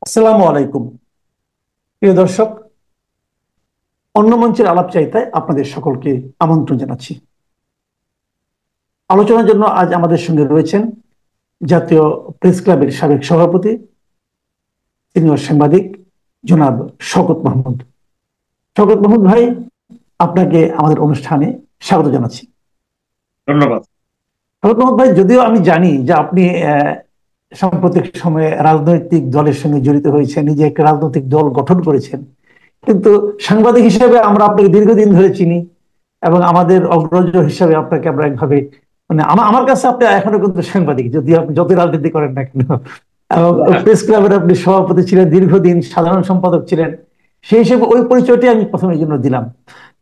আসসালামু আলাইকুম। প্রিয় দর্শক, অন্য মঞ্চের আলাপ চাইতায় আপনাদের সকলকে আমন্ত্রণ জানাচ্ছি। আলোচনার জন্য আজ আমাদের সঙ্গে রয়েছেন জাতীয় প্রেস ক্লাবের সাবেক সভাপতি, সিনিয়র সাংবাদিক জনাব শওকত মাহমুদ। শওকত মাহমুদ ভাই, আপনাকে আমাদের অনুষ্ঠানে স্বাগত জানাচ্ছি। ধন্যবাদ। শওকত মাহমুদ ভাই, যদিও আমি জানি যে আপনি সাম্প্রতিক সময়ে রাজনৈতিক দলের সঙ্গে জড়িত হয়েছেন, নিজে একটা রাজনৈতিক দল গঠন করেছেন, কিন্তু সাংবাদিক হিসেবে আমরা আপনাকে দীর্ঘদিন ধরে চিনি এবং আমাদের অগ্রজ হিসাবে আপনাকে আমরা একভাবে, মানে আমার কাছে আপনি এখনো কিন্তু সাংবাদিক, যদি আপনি যত রাজনীতি করেন না কেন। এবং প্রেস ক্লাবের আপনি সভাপতি ছিলেন, দীর্ঘদিন সাধারণ সম্পাদক ছিলেন, সেই হিসেবে ওই পরিচয়টি আমি প্রথমে এই জন্য দিলাম।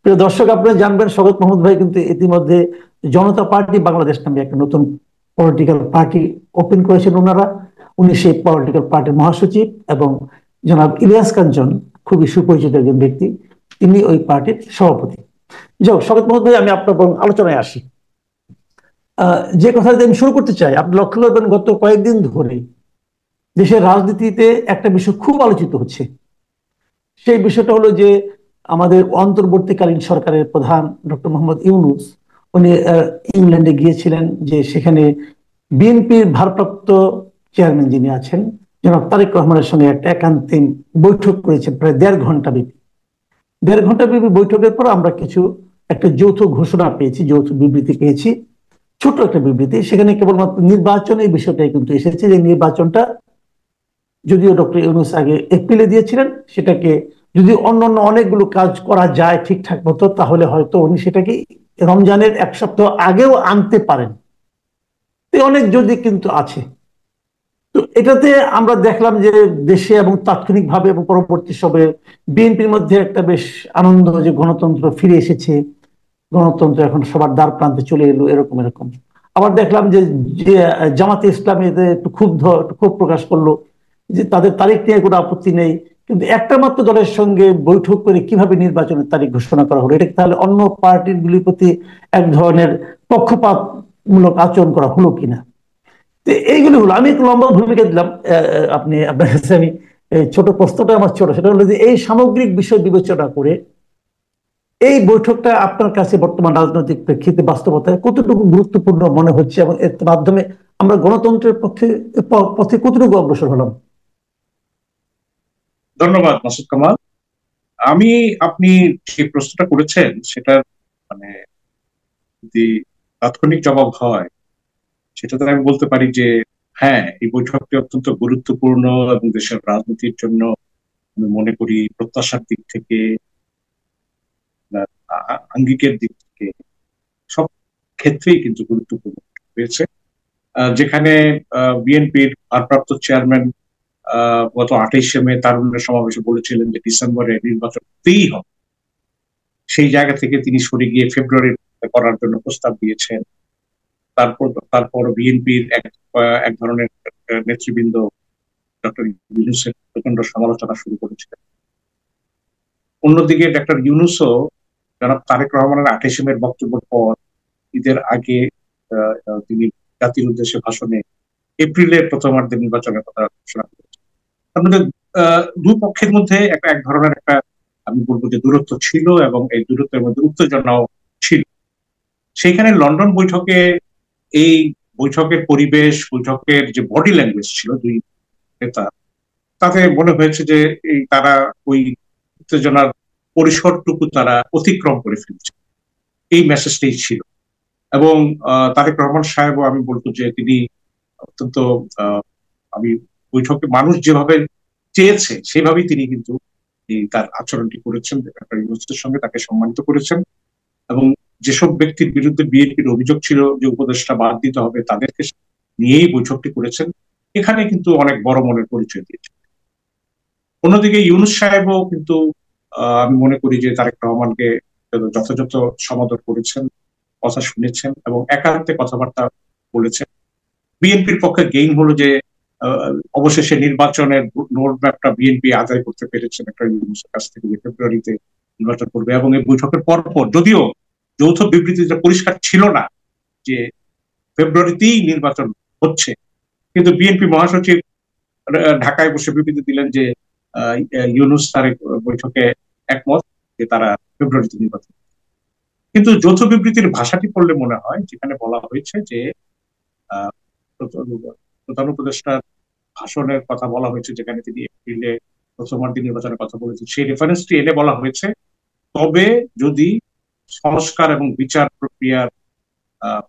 প্রিয় দর্শক, আপনারা জানবেন শওকত মাহমুদ ভাই কিন্তু ইতিমধ্যে জনতা পার্টি বাংলাদেশ নামে একটা নতুন পলিটিক্যাল পার্টি ওপেন করেছেন ওনারা। উনি সেই পলিটিক্যাল পার্টির মহাসচিব, এবং জনাব ইলিয়াস কাঞ্চন খুবই সুপরিচিত একজন ব্যক্তি, তিনি ওই পার্টির সভাপতি। যাই হোক, শওকত মাহমুদ ভাই, আমি আপনার আলোচনায় আসি। যে কথা দিয়ে আমি শুরু করতে চাই, আপনি লক্ষ্য করবেন গত কয়েকদিন ধরে দেশের রাজনীতিতে একটা বিষয় খুব আলোচিত হচ্ছে। সেই বিষয়টা হলো যে আমাদের অন্তর্বর্তীকালীন সরকারের প্রধান ডক্টর মোহাম্মদ ইউনূস, উনি ইংল্যান্ডে গিয়েছিলেন, যে সেখানে বিএনপির ভারপ্রাপ্ত চেয়ারম্যান যিনি আছেন জনাব তারেক রহমানের সঙ্গে একটা একান্তিক বৈঠক করেছেন, প্রায় 1.5 ঘন্টা ব্যাপী। 1.5 ঘন্টা ব্যাপী বৈঠকের পর আমরা একটা যৌথ ঘোষণা পেয়েছি, যৌথ বিবৃতি পেয়েছি, ছোট একটা বিবৃতি। সেখানে কেবলমাত্র নির্বাচনের বিষয়টাই কিন্তু এসেছে, যে নির্বাচনটা যদিও ডক্টর ইউনূস আগে এপ্রিলে দিয়েছিলেন, সেটাকে যদি অন্যান্য অনেকগুলো কাজ করা যায় ঠিকঠাক মতো, তাহলে হয়তো উনি সেটাকে রমজানের 1 সপ্তাহ আগেও আনতে পারেন। অনেক যদি কিন্তু আছে। তো এটাতে আমরা দেখলাম যে দেশে এবং তাৎক্ষণিকভাবে এবং পরবর্তী সময়ে বিএনপির মধ্যে একটা বেশ আনন্দ, যে গণতন্ত্র ফিরে এসেছে, গণতন্ত্র এখন সবার দ্বার প্রান্তে চলে এলো, এরকম এরকম। আবার দেখলাম যে যে জামাতে ইসলামী এতে একটু একটু ক্ষোভ প্রকাশ করলো, যে তাদের তারিখ নিয়ে কোনো আপত্তি নেই, কিন্তু একটা মাত্র দলের সঙ্গে বৈঠক করে কিভাবে নির্বাচনের তারিখ ঘোষণা করা হলো, এটা তাহলে অন্য পার্টির গুলির প্রতি এক ধরনের পক্ষপাতমূলক আচরণ করা হলো কিনা। তো এইগুলো হলো, আমি একটু লম্বা ভূমিকা দিলাম। আপনি আপনার কাছে আমি ছোট প্রশ্নটা আমার ছোট, সেটা হলো যে এই সামগ্রিক বিষয় বিবেচনা করে এই বৈঠকটা আপনার কাছে বর্তমান রাজনৈতিক প্রেক্ষিতে বাস্তবতায় কতটুকু গুরুত্বপূর্ণ মনে হচ্ছে, এবং এর মাধ্যমে আমরা গণতন্ত্রের পথে কতটুকু অগ্রসর হলাম। ধন্যবাদ মাসুদ কামাল। আমি আপনি যে প্রশ্নটা করেছেন সেটার মানে যদি তাৎক্ষণিক জবাব হয়, সেটাতে আমি বলতে পারি যে হ্যাঁ, এই বৈঠকটি অত্যন্ত গুরুত্বপূর্ণ এবং দেশের রাজনীতির জন্য আমি মনে করি প্রত্যাশার দিক থেকে, আঙ্গিকের দিক থেকে, সব ক্ষেত্রেই কিন্তু গুরুত্বপূর্ণ হয়েছে। যেখানে বিএনপির ভারপ্রাপ্ত চেয়ারম্যান গত 28শে মে তারুণ্যের সমাবেশে বলেছিলেন যে ডিসেম্বরে নির্বাচন হতেই হবে, সেই জায়গা থেকে তিনি সরে গিয়ে ফেব্রুয়ারি করার জন্য প্রস্তাব দিয়েছেন। তারপর বিএনপির এক ধরনের নেতৃবৃন্দ ডক্টর ইউনূসের প্রচন্ড সমালোচনা শুরু করেছিলেন। অন্যদিকে ডক্টর ইউনূসও জনাব তারেক রহমানের 28শে মের বক্তব্যের পর ঈদের আগে তিনি জাতির উদ্দেশ্যে ভাষণে এপ্রিলের প্রথমার্ধে নির্বাচনের কথা ঘোষণা করেছেন। তার মধ্যে দুই পক্ষের মধ্যে এক ধরনের আমি বলবো যে দূরত্ব ছিল, এবং এই দূরত্বের মধ্যে উত্তেজনাও ছিল। সেইখানে লন্ডন বৈঠকে এই বৈঠকের পরিবেশ, বৈঠকের যে বডি ল্যাঙ্গুয়েজ ছিল দুই নেতা, তাতে মনে হয়েছে যে তারা ওই উত্তেজনার পরিসরটুকু তারা অতিক্রম করে ফেলছে, এই মেসেজটাই ছিল। এবং তারেক রহমান সাহেবও আমি বলবো যে তিনি অত্যন্ত আমি বৈঠকে মানুষ যেভাবে চেয়েছে সেভাবেই তিনি কিন্তু তার আচরণটি করেছেন, ডক্টর ইউনূসের সঙ্গে তাকে সম্মানিত করেছেন। এবং যেসব ব্যক্তির বিরুদ্ধে বিএনপির অভিযোগ ছিল যে উপদেষ্টা বাদ দিতে হবে, তাদেরকে নিয়েই বৈঠকটি করেছেন। এখানে কিন্তু অনেক বড় মনের পরিচয় দিয়েছে। অন্যদিকে ইউনূস সাহেবও কিন্তু আমি মনে করি যে তারেক রহমানকে যথাযথ সমাদর করেছেন, কথা শুনেছেন এবং একান্তে কথাবার্তা বলেছেন। বিএনপির পক্ষে গেইন হলো যে অবশেষে নির্বাচনের রোড ম্যাপটা বিএনপি আদায় করতে পেরেছেন একটা ইউনূসের কাছ থেকে, যে ফেব্রুয়ারিতে নির্বাচন করবে। এবং এই বৈঠকের পর যদিও যৌথ বিবৃতিটা পরিষ্কার ছিল না যে ফেব্রুয়ারিতেই নির্বাচন হচ্ছে, কিন্তু বিএনপি মহাসচিব ঢাকায় বসে বিবৃতি দিলেন যে ইউনূস তারেক বৈঠকে একমত যে তারা ফেব্রুয়ারিতে নির্বাচন। কিন্তু যৌথ বিবৃতির ভাষাটি পড়লে মনে হয় যেখানে বলা হয়েছে যে আহ, প্রধান উপদেষ্টার ভাষণের কথা বলা হয়েছে, যেখানে তিনি এপ্রিলে প্রথমার্ধ নির্বাচনের কথা বলেছেন, সেই রেফারেন্সটি এনে বলা হয়েছে তবে যদি সংস্কার এবং বিচার প্রক্রিয়ার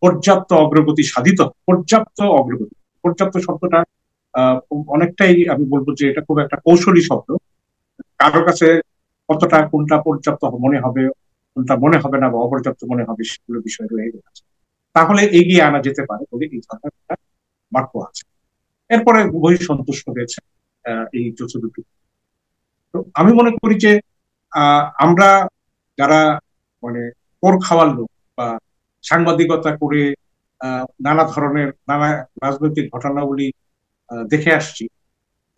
পর্যাপ্ত অগ্রগতি সাধিত, পর্যাপ্ত অগ্রগতি, পর্যাপ্ত শব্দটা আহ, অনেকটাই আমি বলবো যে এটা খুব একটা কৌশলী শব্দ। কারো কাছে কতটা কোনটা পর্যাপ্ত মনে হবে, কোনটা মনে হবে না বা অপর্যাপ্ত মনে হবে, সেগুলো বিষয় রয়ে গেছে, তাহলে এগিয়ে আনা যেতে পারে বলে এই ধরনের একটা বাক্য আছে। এরপরে উভয় সন্তুষ্ট হয়েছে এই যৌথ। তো আমি মনে করি যে আমরা যারা মানে কোর খাওয়ার লোক বা সাংবাদিকতা করে নানা ধরনের নানা রাজনৈতিক ঘটনাবলী দেখে আসছি,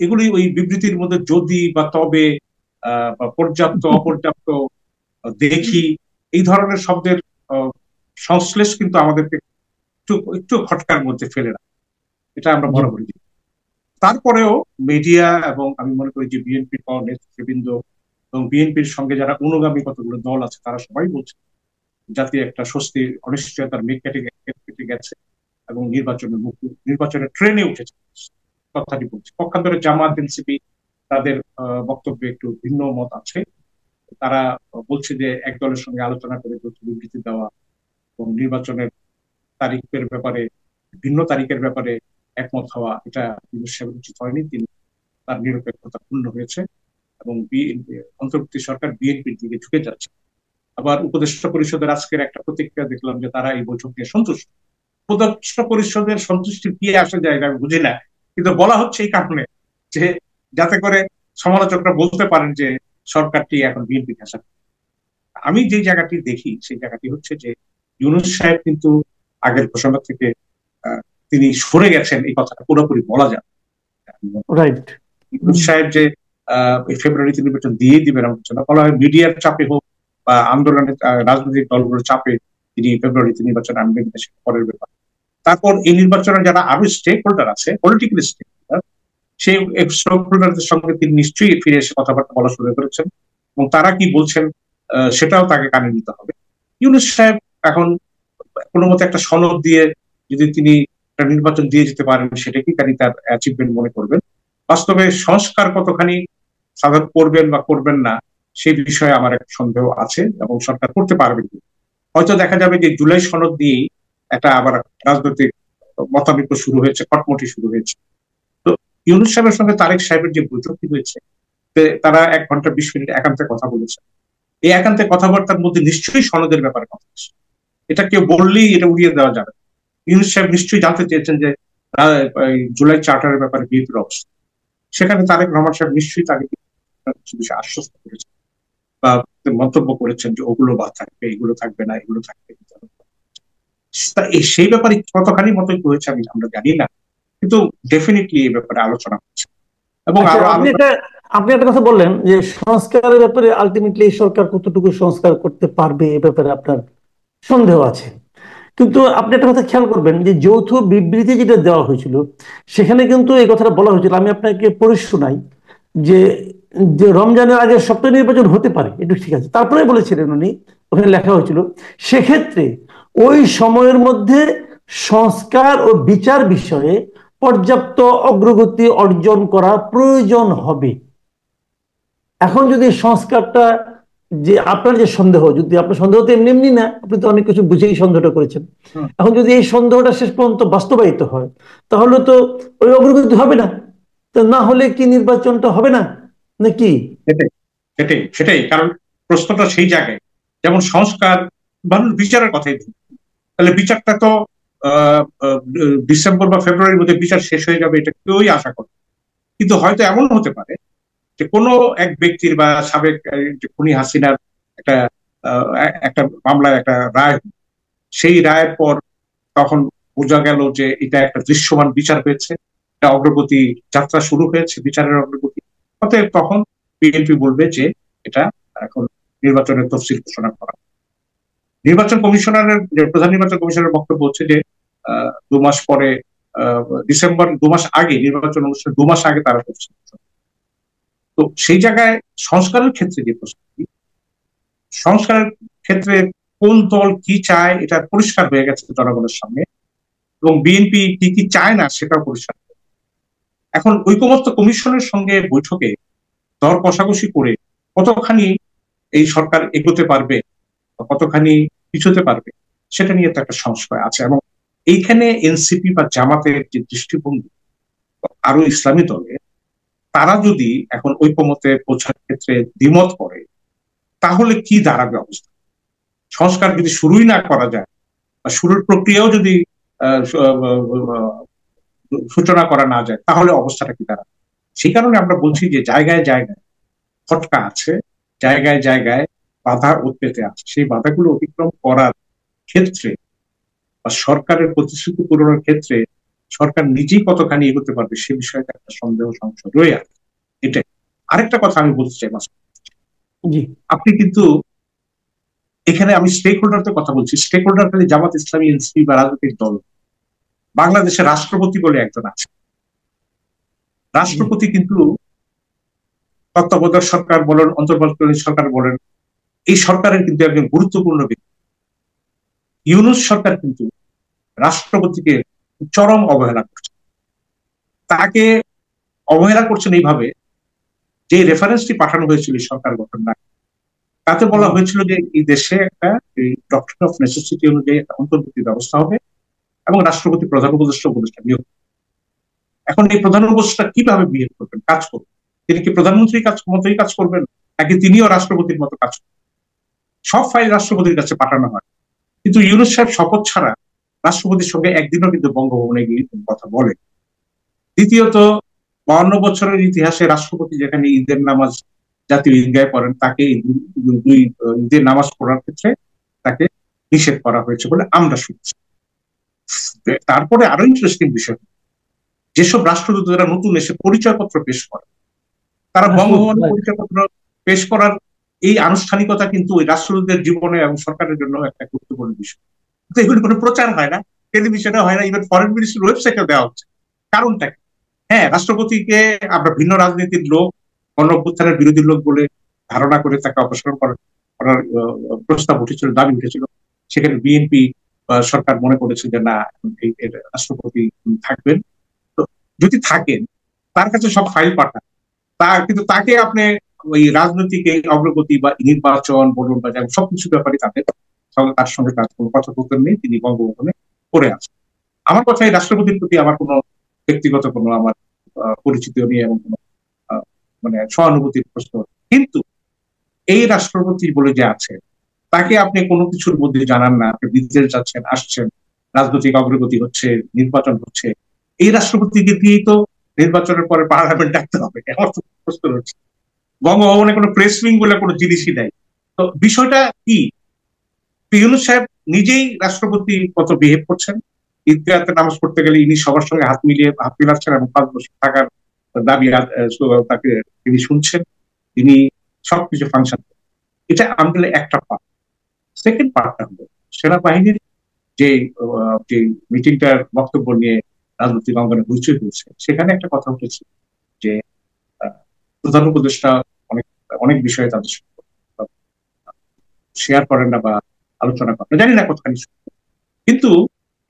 এগুলি ওই বিবৃতির মধ্যে যদি বা তবে বা পর্যাপ্ত অপর্যাপ্ত দেখি, এই ধরনের শব্দের আহ, সংশ্লেষ কিন্তু আমাদেরকে একটু একটু খটকার মধ্যে ফেলে না, এটা আমরা জি। বরাবরই দেখি। তারপরেও মিডিয়া এবং আমি মনে করি যে বিএনপির নেতৃবৃন্দ এবং বিএনপির সঙ্গে যারা অনুগামী কতগুলো দল আছে তারা সবাই বলছে জাতি একটা স্বস্তি অনিশ্চয়তার মেঘ কেটে কেটে গেছে এবং নির্বাচনের ট্রেনে উঠেছে, কথাটি বলছে। পক্ষান্তরে জামাত এনসিপি তাদের বক্তব্যে একটু ভিন্ন মত আছে। তারা বলছে যে এক দলের সঙ্গে আলোচনা করে যৌথ বিবৃতি দেওয়া এবং নির্বাচনের তারিখের ব্যাপারে, ভিন্ন তারিখের ব্যাপারে একমত হওয়া, এটা ইউনূস সাহেবের উচিত হয়নি। তিনি তার নিরপেক্ষতা ক্ষুণ্ণ হয়েছে এবং অন্তর্বর্তী সরকার বিএনপির দিকে ঝুঁকে যাচ্ছে। আবার উপদেষ্টা পরিষদের আজকের একটা প্রতিক্রিয়া দেখলাম যে তারা এই বৈঠক নিয়ে সন্তুষ্ট। উপদেষ্টা পরিষদের সন্তুষ্টি কি আসে যায় আমি বুঝি না, কিন্তু বলা হচ্ছে এই কারণে যে যাতে করে সমালোচকরা বলতে পারেন যে সরকারটি এখন বিএনপি ঘাঁষা। আমি যে জায়গাটি দেখি সেই জায়গাটি হচ্ছে যে ইউনূস সাহেব কিন্তু আগের ঘোষণা থেকে আহ, তিনি সরে গেছেন, এই কথাটা পুরোপুরি বলা যায়। রাইট। ইউনূস সাহেব যে এই ফেব্রুয়ারিতে নির্বাচন দিয়ে দিবেন এমন কিছু না, বলা হয় মিডিয়ার চাপে হোক বা আন্দোলনের রাজনৈতিক দলগুলোর চাপে তিনি ফেব্রুয়ারিতে নির্বাচন আনবেন, সেটা পরের ব্যাপার। তারপর এই নির্বাচনে যারা আরো স্টেক হোল্ডার আছে, পলিটিক্যাল স্টেক হোল্ডার, সেই স্টেক হোল্ডারদের সঙ্গে তিনি নিশ্চয়ই ফিরে এসে কথাবার্তা বলা শুরু করেছেন এবং তারা কি বলছেন সেটাও তাকে কানে নিতে হবে। ইউনূস সাহেব এখন কোনো মতে একটা সনদ দিয়ে যদি তিনি একটা নির্বাচন দিয়ে যেতে পারেন, সেটাকে তিনি তার অ্যাচিভমেন্ট মনে করবেন। বাস্তবে সংস্কার কতখানি সাধন করবেন বা করবেন না সেই বিষয়ে আমার একটা সন্দেহ আছে এবং সরকার করতে পারবে কি। হয়তো দেখা যাবে যে জুলাই সনদ দিয়েই একটা আবার রাজনৈতিক মতানৈক্য শুরু হয়েছে, খটমটি শুরু হয়েছে। তো ইউনূস সাহেবের সঙ্গে তারেক সাহেবের যে বৈঠকটি হয়েছে, তারা 1 ঘন্টা 20 মিনিট একান্তে কথা বলেছে। এই একান্তে কথাবার্তার মধ্যে নিশ্চয়ই সনদের ব্যাপারে কথা হচ্ছে, এটা কেউ বললেই এটা উড়িয়ে দেওয়া যাবে। ইউনূস সাহেব নিশ্চয়ই জানতে চেয়েছেন যে জুলাই চার্টারের ব্যাপারে বিএনপির অবস্থা। সেখানে তারেক রহমান সাহেব নিশ্চয়ই তাকে কিছু বিষয়ে আশ্বস্ত করেছেন বা মন্তব্য করেছেন যে ওগুলো বাদ থাকবে, এগুলো থাকবে না, এগুলো থাকবে। সেই ব্যাপারে কতখানি মতৈক্য হয়েছে আমরা জানি না, কিন্তু ডেফিনেটলি এই ব্যাপারে আলোচনা হচ্ছে এবং আচ্ছা, আরো আপনি আলোচনা। একটা আপনি একটা কথা বললেন যে সংস্কারের ব্যাপারে আলটিমেটলি সরকার কতটুকু সংস্কার করতে পারবে এ ব্যাপারে আপনার সন্দেহ আছে। কিন্তু আপনি একটা কথা খেয়াল করবেন যে যৌথ বিবৃতি যেটা দেওয়া হয়েছিল সেখানে কিন্তু এই কথাটা বলা হয়েছিল, আমি আপনাকে পড়ে শোনাই যে যে রমজানের আগে সপ্তাহ নির্বাচন হতে পারে, একটু ঠিক আছে, তারপরে বলেছিলেন উনি, ওখানে লেখা হয়েছিল সেক্ষেত্রে ওই সময়ের মধ্যে সংস্কার ও বিচার বিষয়ে পর্যাপ্ত অগ্রগতি অর্জন করা প্রয়োজন হবে। এখন যদি সংস্কারটা, যে আপনার যে সন্দেহ, যদি আপনার সন্দেহ তো এমনি এমনি না, আপনি তো অনেক কিছু বুঝেই সন্দেহটা করেছেন, হুম, এখন যদি এই সন্দেহটা শেষ পর্যন্ত বাস্তবায়িত হয় তাহলে তো ওই অগ্রগতি হবে না। তো না হলে কি নির্বাচনটা হবে না নাকি? সেটাই সেটাই সেটাই কারণ প্রশ্নটা সেই জায়গায়, যেমন সংস্কার বা বিচারের কথাই ধরি, তাহলে বিচারটা তো ডিসেম্বর বা ফেব্রুয়ারির মধ্যে বিচার শেষ হয়ে যাবে এটা কেউই আশা করে। কিন্তু হয়তো এমন হতে পারে যে কোনো এক ব্যক্তির বা সাবেক যে খুনি হাসিনার একটা একটা মামলায় একটা রায়, সেই রায়ের পর তখন বোঝা গেল যে এটা একটা দৃশ্যমান বিচার হয়েছে, একটা অগ্রগতি যাত্রা শুরু হয়েছে, বিচারের অগ্রগতি। অতএব তখন বিএনপি বলবে যে এটা এখন নির্বাচনের তফসিল ঘোষণা করা। নির্বাচন কমিশনারের যে প্রধান নির্বাচন কমিশনের বক্তব্য হচ্ছে যে 2 মাস পরে ডিসেম্বর 2 মাস আগে নির্বাচন অনুষ্ঠান 2 মাস আগে তারা করছে। তো সেই জায়গায় সংস্কারের ক্ষেত্রে যে প্রশ্নটি, সংস্কারের ক্ষেত্রে কোন দল কি চায় এটা পরিষ্কার হয়ে গেছে জনগণের সামনে, এবং বিএনপি কি কি চায় না সেটাও পরিষ্কার। এখন ঐকমত্য কমিশনের সঙ্গে বৈঠকে দর কষাকষি করে কতখানি এই সরকার এগোতে পারবে, কতখানি পিছোতে পারবে, সেটা নিয়ে তো একটা সংশয় আছে। এবং এইখানে এনসিপি বা জামাতের যে দৃষ্টিভঙ্গি, আরো ইসলামী দলের, তারা যদি এখন ঐকমত্যে পৌঁছার ক্ষেত্রে দ্বিমত করে, তাহলে কি দাঁড়াবে অবস্থা? সংস্কার যদি শুরুই না করা যায়, বা শুরুর প্রক্রিয়াও যদি সূচনা করা না যায়, তাহলে অবস্থাটা কি দাঁড়াবে? সেই কারণে আমরা বলছি যে জায়গায় জায়গায় খটকা আছে, জায়গায় জায়গায় বাধা উৎপেতে আছে। সেই বাধাগুলো অতিক্রম করার ক্ষেত্রে বা সরকারের প্রতিশ্রুতি পূরণের ক্ষেত্রে সরকার নিজেই কতখানি এগোতে পারবে সে বিষয়ে একটা সন্দেহ সংশয় রয়ে আছে। এটাই। আরেকটা কথা আমি বলতে চাই, জি, আপনি কিন্তু এখানে, আমি স্টেক হোল্ডারদের কথা বলছি, স্টেক হোল্ডার খালি জামাত ইসলামী, এনসিপি বা রাজনৈতিক দল। বাংলাদেশের রাষ্ট্রপতি বলে একজন আছে। জি, রাষ্ট্রপতি কিন্তু তত্ত্বাবধায়ক সরকার বলেন, অন্তর্বর্তীকালীন সরকার বলেন, এই সরকারের কিন্তু একজন গুরুত্বপূর্ণ ব্যক্তি। ইউনূস সরকার কিন্তু রাষ্ট্রপতিকে চরম অবহেলা করছে। তাকে অবহেলা করছেন এইভাবে, যে রেফারেন্সটি পাঠানো হয়েছিল সরকার গঠন না, তাতে বলা জি, হয়েছিল যে এই দেশে একটা ডক্ট্রিন অফ নেসেসিটি অনুযায়ী একটা অন্তর্বর্তী ব্যবস্থা হবে এবং রাষ্ট্রপতি প্রধান উপদেষ্টা উপদেষ্টা নিয়োগ। এখন এই প্রধান উপদেষ্টা কিভাবে বিহেভ করবেন, কাজ করবেন? তিনি কি প্রধানমন্ত্রীর কাজ মতোই কাজ করবেন, নাকি তিনিও রাষ্ট্রপতির মতো কাজ করবেন? সব ফাইল রাষ্ট্রপতির কাছে পাঠানো হয়, কিন্তু ইউনূস সাহেব শপথ ছাড়া রাষ্ট্রপতির সঙ্গে একদিনও কিন্তু বঙ্গভবনে গিয়ে কথা বলে। দ্বিতীয়ত, 52 বছরের ইতিহাসে রাষ্ট্রপতি যেখানে ঈদের নামাজ জাতীয় ঈদগাহে পড়েন, তাকে দুই ঈদের নামাজ পড়ার ক্ষেত্রে তাকে নিষেধ করা হয়েছে বলে আমরা শুনছি। তারপরে আরো ইন্টারেস্টিং বিষয়, যেসব রাষ্ট্রদূতরা নতুন এসে পরিচয়পত্র পেশ করে, তারা বঙ্গভবনে রাষ্ট্রপতি। পরিচয়পত্র পেশ করার এই আনুষ্ঠানিকতা কিন্তু ওই রাষ্ট্রদূতের জীবনে এবং সরকারের জন্য একটা গুরুত্বপূর্ণ বিষয়। কিন্তু এগুলো কোনো প্রচার হয় না, টেলিভিশনে হয় না, ইভেন ফরেন মিনিস্ট্রির ওয়েবসাইটে দেওয়া হচ্ছে। কারণটা কি? হ্যাঁ, রাষ্ট্রপতিকে আমরা ভিন্ন রাজনীতির লোক, গণ অভ্যুত্থানের বিরোধী লোক বলে ধারণা করে তাকে অপসারণ করার প্রস্তাব উঠেছিল, দাবি উঠেছিল। সেখানে বিএনপি সরকার মনে করেছে যে না, এই রাষ্ট্রপতি থাকবেন। তো যদি থাকেন, তার কাছে সব ফাইল পাঠান, কিন্তু তাকে আপনি ওই রাজনৈতিক এই অগ্রগতি বা নির্বাচন বলুন বা সবকিছু ব্যাপারে তার সঙ্গে তার কোনো কথোপকথন নেই, তিনি বঙ্গভবনে পড়ে আছেন। আমার কথা, এই রাষ্ট্রপতির প্রতি আমার কোনো ব্যক্তিগত কোনো আমার পরিচিত নেই এবং কোনো মানে সহানুভূতির প্রশ্ন। কিন্তু এই রাষ্ট্রপতি বলে যে আছে, তাকে আপনি কোনো কিছুর মধ্যে জানান না, আপনি বিদেশ যাচ্ছেন, আসছেন, রাজনৈতিক অগ্রগতি হচ্ছে, নির্বাচন হচ্ছে, এই রাষ্ট্রপতিকে দিয়েই তো নির্বাচনের পরে পার্লামেন্ট ডাকতে হবে। আমার তো প্রশ্ন হচ্ছে, বঙ্গভবনে কোনো প্রেস উইং বলে কোনো জিনিসই নাই। তো বিষয়টা কি? ইউনূস সাহেব নিজেই রাষ্ট্রপতি কত বিহেভ করছেন। ঈদগাহতে নামাজ পড়তে গেলে ইনি সবার সঙ্গে হাত মিলাচ্ছেন এবং 5 বছর থাকার দাবি তাকে তিনি শুনছেন, তিনি সবকিছু ফাংশন। এটা আমাদের একটা পার্ট। সেকেন্ড পার্টটা হলো সেনাবাহিনীর যে যে মিটিংটার বক্তব্য নিয়ে রাজনৈতিক অঙ্গনে হইচই হয়েছে, সেখানে একটা কথা উঠেছে যে প্রধান উপদেষ্টা অনেক অনেক বিষয়ে তাদের শেয়ার করেন না বা আলোচনা করেন না, জানি না কতখানি। কিন্তু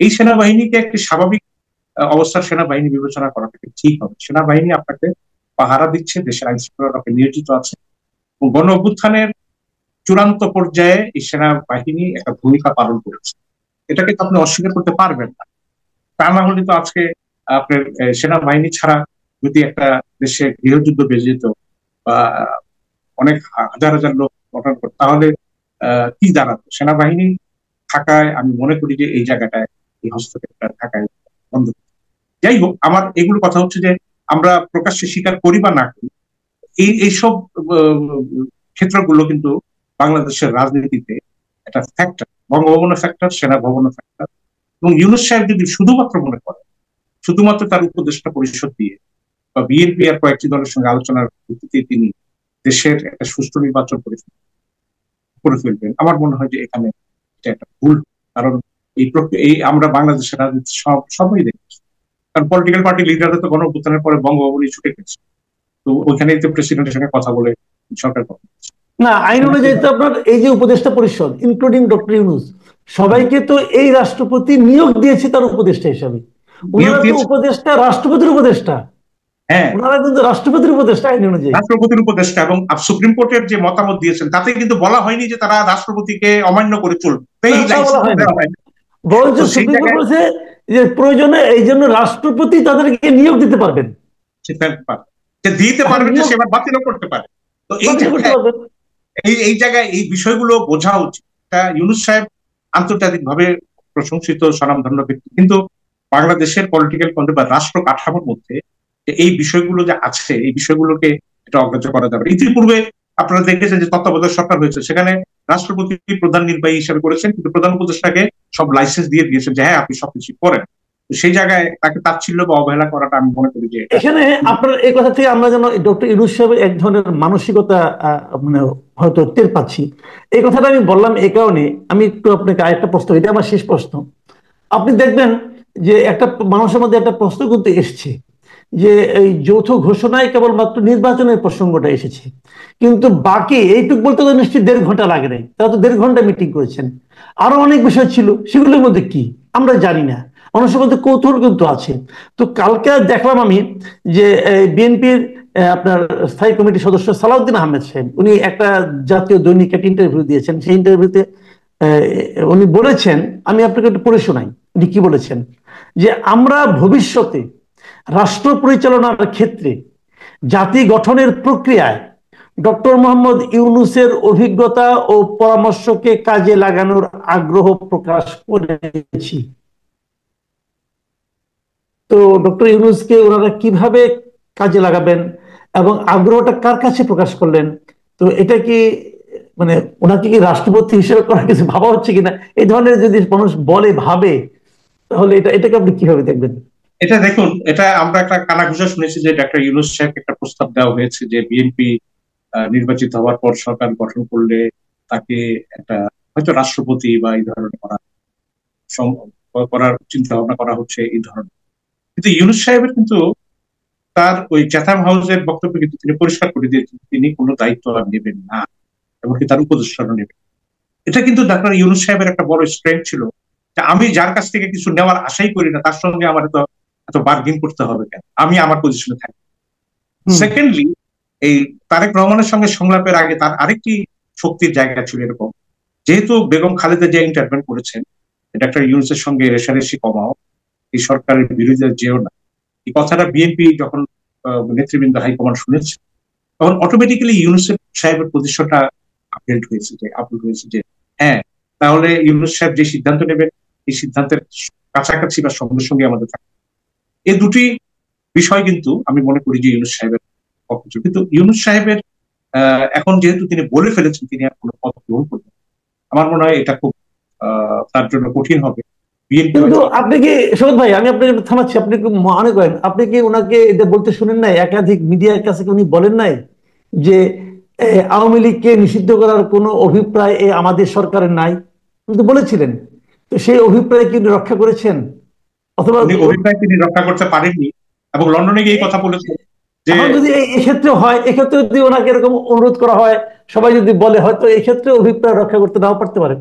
এই সেনাবাহিনীকে একটি স্বাভাবিক অবস্থার সেনাবাহিনী বিবেচনা করাটা ঠিক হবে। সেনাবাহিনী আপনাকে পাহারা দিচ্ছে, দেশের আইন শৃঙ্খলা নিয়োজিত আছে, এবং গণ অভ্যুত্থানের চূড়ান্ত পর্যায়ে এই সেনাবাহিনী একটা ভূমিকা পালন করেছে। এটাকে তো আপনি অস্বীকার করতে পারবেন না। তা না হলে তো আজকে আপনার সেনাবাহিনী ছাড়া যদি একটা দেশে গৃহযুদ্ধ বেজে যেত বা অনেক হাজার হাজার লোক গঠন করতো, তাহলে কি দাঁড়াতো? সেনাবাহিনী থাকায় আমি মনে করি যে এই জায়গাটায় এই হস্তক্ষেপটা থাকায় বন্ধ। যাই হোক, আমার এগুলো কথা হচ্ছে যে আমরা প্রকাশ্যে স্বীকার করি বা না করি, এইসব ক্ষেত্রগুলো কিন্তু বাংলাদেশের রাজনীতিতে একটা ফ্যাক্টর। বঙ্গভবনের ফ্যাক্টর, সেনা ভবনের ফ্যাক্টর। এবং ইউনূস সাহেব যদি শুধুমাত্র মনে করেন, শুধুমাত্র তার উপদেষ্টা পরিষদ দিয়ে বা বিএনপি আর কয়েকটি দলের সঙ্গে আলোচনার ভিত্তিতে তিনি দেশের একটা সুষ্ঠু নির্বাচন করে ফেলবেন, আমার মনে হয় যে এখানে এটা একটা ভুল। কারণ এই আমরা বাংলাদেশের রাজনীতি সবই দেখেছি, কারণ পলিটিক্যাল পার্টি লিডাররা তো গণঅভ্যুত্থানের পরে বঙ্গভবনে ছুটে গেছে, তো ওইখানেই তো প্রেসিডেন্টের সঙ্গে কথা বলে সরকার গঠন করছে। না, আইন অনুযায়ী তো আপনার এই যে উপদেষ্টা পরিষদ ইনক্লুডিং ডক্টর ইউনূস সবাইকে তো এই রাষ্ট্রপতি নিয়োগ দিয়েছে তার উপদেষ্টা হিসাবে। নিয়োগ ওনারা তো দিয়েছে। উপদেষ্টা, রাষ্ট্রপতির উপদেষ্টা, হ্যাঁ, ওনারা কিন্তু রাষ্ট্রপতির উপদেষ্টা আইন অনুযায়ী। রাষ্ট্রপতির উপদেষ্টা, এবং সুপ্রিম কোর্টের যে মতামত দিয়েছেন তাতে কিন্তু বলা হয়নি যে তারা রাষ্ট্রপতিকে অমান্য করে চলবে, না, এই তা বলা লাইসেন্স হয়নি। দেওয়া হয়নি। বরঞ্চ তো সেই সুপ্রিম কোর্ট জায়গায় বলেছে যে প্রয়োজনে এই জন্য রাষ্ট্রপতি তাদেরকে নিয়োগ দিতে পারবেন, সেটা সে দিতে পারবে, যে নিয়োগ সেবার বাতিলও করতে পারে। তো এই বাতিল করতে জায়গায় পারবেন। এই জায়গায় এই বিষয়গুলো বোঝা উচিত। ইউনূস সাহেব আন্তর্জাতিকভাবে প্রশংসিত স্বনামধন্য ব্যক্তি, কিন্তু বাংলাদেশের পলিটিক্যাল বা রাষ্ট্র কাঠামোর মধ্যে যে এই বিষয়গুলো যে আছে, এই বিষয়গুলোকে এটা অগ্রাহ্য করা যাবে। ইতিপূর্বে আপনারা দেখেছেন যে তত্ত্বাবধায়ক সরকার হয়েছে, সেখানে রাষ্ট্রপতি প্রধান নির্বাহী হিসেবে করেছেন, কিন্তু প্রধান উপদেষ্টাকে সব লাইসেন্স দিয়ে দিয়েছেন যে হ্যাঁ আপনি সবকিছু করেন। তো সেই জায়গায় তাকে তাচ্ছিল্য বা অবহেলা করাটা আমি মনে করি যে এটা এখানে আপনার এই কথা থেকে আমরা যেন ডক্টর ইউনূস সাহেবের এক ধরনের মানসিকতা মানে হয়তো টের পাচ্ছি। এই কথাটা আমি বললাম এই কারণে, আমি একটু আপনাকে আরেকটা প্রশ্ন, এটা আমার শেষ প্রশ্ন। আপনি দেখবেন যে একটা মানুষের মধ্যে একটা প্রশ্ন কিন্তু এসছে যে এই যৌথ ঘোষণায় কেবলমাত্র নির্বাচনের প্রসঙ্গটা এসেছে, কিন্তু বাকি এইটুক বলতে তো নিশ্চয়ই 1.5 ঘন্টা লাগে নাই, তারা তো 1.5 ঘন্টা মিটিং করেছেন। আরো অনেক বিষয় ছিল, সেগুলোর মধ্যে কি আমরা জানি না, মানুষের মধ্যে কৌতূহল কিন্তু আছে। তো কালকে দেখলাম আমি যে বিএনপির আপনার স্থায়ী কমিটির সদস্য সালাউদ্দিন আহমেদ সাহেব, উনি একটা জাতীয় দৈনিক একটা ইন্টারভিউ দিয়েছেন। সেই ইন্টারভিউতে উনি বলেছেন, আমি আপনাকে একটু পড়ে শোনাই উনি কি বলেছেন, যে আমরা ভবিষ্যতে রাষ্ট্র পরিচালনার ক্ষেত্রে জাতি গঠনের প্রক্রিয়ায় ডক্টর মোহাম্মদ ইউনূসের অভিজ্ঞতা ও পরামর্শকে কাজে লাগানোর আগ্রহ প্রকাশ করেছি। তো ডক্টর ইউনূসকে ওনারা কিভাবে কাজে লাগাবেন এবং আগ্রহটা কার কাছে প্রকাশ করলেন? তো এটা কি মানে ওনাকে কি রাষ্ট্রপতি হিসেবে করার কিছু ভাবা হচ্ছে কিনা, এই ধরনের যদি মানুষ বলে ভাবে, তাহলে এটাকে আপনি কিভাবে দেখবেন? এটা দেখুন, এটা আমরা একটা কানাঘুষা শুনেছি যে ডক্টর ইউনূস সাহেবকে একটা প্রস্তাব দেওয়া হয়েছে যে বিএনপি নির্বাচিত হওয়ার পর সরকার গঠন করলে তাকে একটা হয়তো রাষ্ট্রপতি বা এই ধরনের করার চিন্তা ভাবনা করা হচ্ছে এই ধরনের। কিন্তু ইউনূস সাহেবের কিন্তু তার ওই চ্যাথাম হাউসের বক্তব্য কিন্তু তিনি পরিষ্কার করে দিয়েছেন তিনি কোনো দায়িত্ব আর নেবেন না, এমনকি তার উপদেষ্টারও নেবেন। এটা কিন্তু ডাক্তার ইউনূস সাহেবের একটা বড় স্ট্রেংথ ছিল, যে আমি যার কাছ থেকে কিছু নেওয়ার আশাই করি না তার সঙ্গে আমার এত এত বার্গেন করতে হবে কেন, আমি আমার পজিশনে থাকি। সেকেন্ডলি, এই তারেক রহমানের সঙ্গে সংলাপের আগে তার আরেকটি শক্তির জায়গা ছিল এরকম, যেহেতু বেগম খালেদা জিয়া ইন্টারভেন করেছেন ডাক্তার ইউনূসের সঙ্গে রেষারেষি কমাও, এই সরকারের বিরোধিতা যেও না, এই কথাটা বিএনপি যখন নেতৃবৃন্দ হাইকমান্ড শুনেছে, তখন অটোমেটিক্যালি ইউনূস সাহেবের পজিশনটা আপডেট হয়েছে যে হ্যাঁ, তাহলে ইউনূস সাহেব যে সিদ্ধান্ত নেবেন এই সিদ্ধান্তের কাছাকাছি বা সঙ্গে সঙ্গে আমাদের থাকে। এই দুটি বিষয় কিন্তু আমি মনে করি যে ইউনূস সাহেবের পক্ষে। কিন্তু ইউনূস সাহেবের এখন যেহেতু তিনি বলে ফেলেছেন তিনি আর কোনো পদ গ্রহণ করবেন, আমার মনে হয় এটা খুব তার জন্য কঠিন হবে। বিএনপি কিন্তু হয়তো আপনি কি সৈয়দ ভাই, আমি আপনাকে একটু থামাচ্ছি, আপনি কি মনে করেন, আপনি কি ওনাকে এটা বলতে শুনেন নাই, একাধিক মিডিয়ার কাছে কি উনি বলেন নাই যে আওয়ামী লীগকে নিষিদ্ধ করার কোনো অভিপ্রায় আমাদের সরকারের নাই? উনি তো বলেছিলেন। তো সেই অভিপ্রায় কি উনি রক্ষা করেছেন? অথবা উনি অভিপ্রায় তিনি রক্ষা করতে পারেননি, এবং লন্ডনে গিয়ে এই কথা বলেছেন যে এখন যদি এক্ষেত্রে হয়, এক্ষেত্রে যদি ওনাকে এরকম অনুরোধ করা হয়, সবাই যদি বলে, হয়তো এই ক্ষেত্রে অভিপ্রায় রক্ষা করতে নাও পারতে পারেন।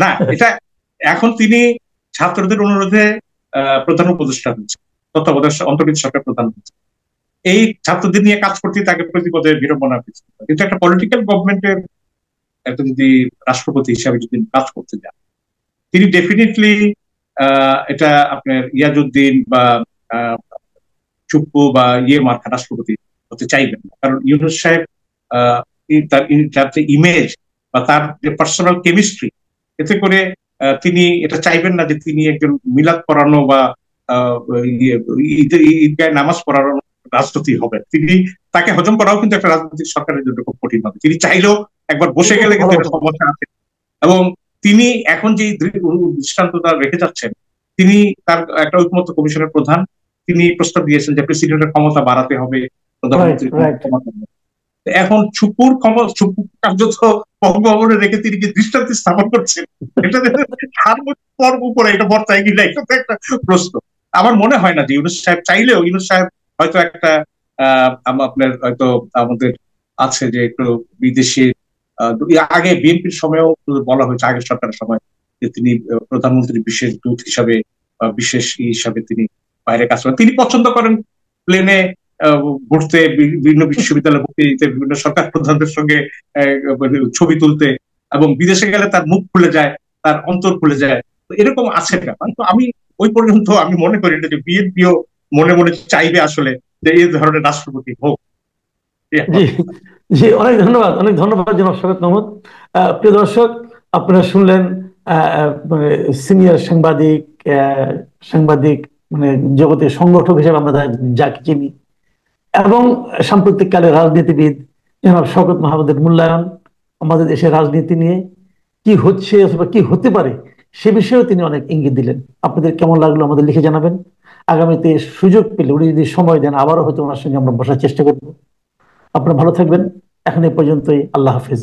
না, এটা এখন তিনি ছাত্রদের অনুরোধে প্রধান উপদেষ্টা হয়েছে, তত্ত্বাবধায়ক অন্তর্বর্তী সরকার প্রধান হয়েছে। এই ছাত্রদের নিয়ে কাজ করতে তাকে প্রতি পদে বিড়ম্বনা হয়েছে। কিন্তু একটা পলিটিক্যাল গভর্নমেন্টের একটা যদি রাষ্ট্রপতি হিসাবে যদি কাজ করতে যান, তিনি ডেফিনেটলি এটা আপনার ইয়াজউদ্দিন বা চুপ্পু বা মার্কা রাষ্ট্রপতি হতে চাইবেন না। কারণ ইউনূস সাহেব তার যে ইমেজ বা তার যে পার্সোনাল কেমিস্ট্রি, এতে করে তিনি এটা চাইবেন না যে তিনি একজন মিলাদ পড়ানো বা ঈদগায় নামাজ পড়ানো রাজনীতি হবেন। তিনি তাকে হজম করাও কিন্তু একটা রাজনৈতিক সরকারের জন্য খুব কঠিন হবে। তিনি চাইলেও একবার বসে গেলে কিন্তু একটা সমস্যা আছে। এবং তিনি এখন যে দৃষ্টান্তটা রেখে যাচ্ছেন, তিনি তার একটা ঐকমত্য কমিশনের প্রধান, তিনি প্রস্তাব দিয়েছেন যে প্রেসিডেন্টের ক্ষমতা বাড়াতে হবে, প্রধানমন্ত্রীর ক্ষমতা। এখন ছুপু কার্যত বঙ্গভবনে রেখে তিনি কি দৃষ্টান্ত স্থাপন করছেন, এটা সার্বভৌম পর্ব উপরে এটা বর্তায় কিনা, এটা তো একটা প্রশ্ন। আমার মনে হয় না যে ইউনূস সাহেব চাইলেও, ইউনূস সাহেব হয়তো একটা আপনার হয়তো আমাদের আছে যে একটু বিদেশি আগে বিএনপির সময়ও বলা হয়েছে, আগের সরকারের সময়, যে তিনি প্রধানমন্ত্রীর বিশেষ দূত হিসাবে বা বিশেষ হিসাবে তিনি বাইরে কাজ করেন। তিনি পছন্দ করেন প্লেনে ঘুরতে, বিভিন্ন বিশ্ববিদ্যালয়ে ভর্তি দিতে, বিভিন্ন সরকার প্রধানদের সঙ্গে মানে ছবি তুলতে, এবং বিদেশে গেলে তার মুখ খুলে যায়, তার অন্তর খুলে যায়। তো এরকম আছে ব্যাপার। তো আমি ওই পর্যন্ত আমি মনে করি না যে বিএনপিও মনে মনে চাইবে আসলে যে এই ধরনের রাষ্ট্রপতি হোক। জি, জি, অনেক ধন্যবাদ, অনেক ধন্যবাদ জনাব শওকত মাহমুদ। প্রিয় দর্শক, আপনারা শুনলেন মানে সিনিয়র সাংবাদিক, সাংবাদিক মানে জগতের সংগঠক হিসেবে আমরা যাকে চিনি, এবং সাম্প্রতিক কালে রাজনীতিবিদ জনাব শওকত মাহমুদের মূল্যায়ন আমাদের দেশের রাজনীতি নিয়ে কি হচ্ছে অথবা কি হতে পারে সে বিষয়েও তিনি অনেক ইঙ্গিত দিলেন। আপনাদের কেমন লাগলো আমাদের লিখে জানাবেন। আগামীতে সুযোগ পেলে, উনি যদি সময় দেন, আবারও হয়তো ওনার সঙ্গে আমরা বসার চেষ্টা করবো। আপনারা ভালো থাকবেন। এখন এই পর্যন্তই। আল্লাহ হাফিজ।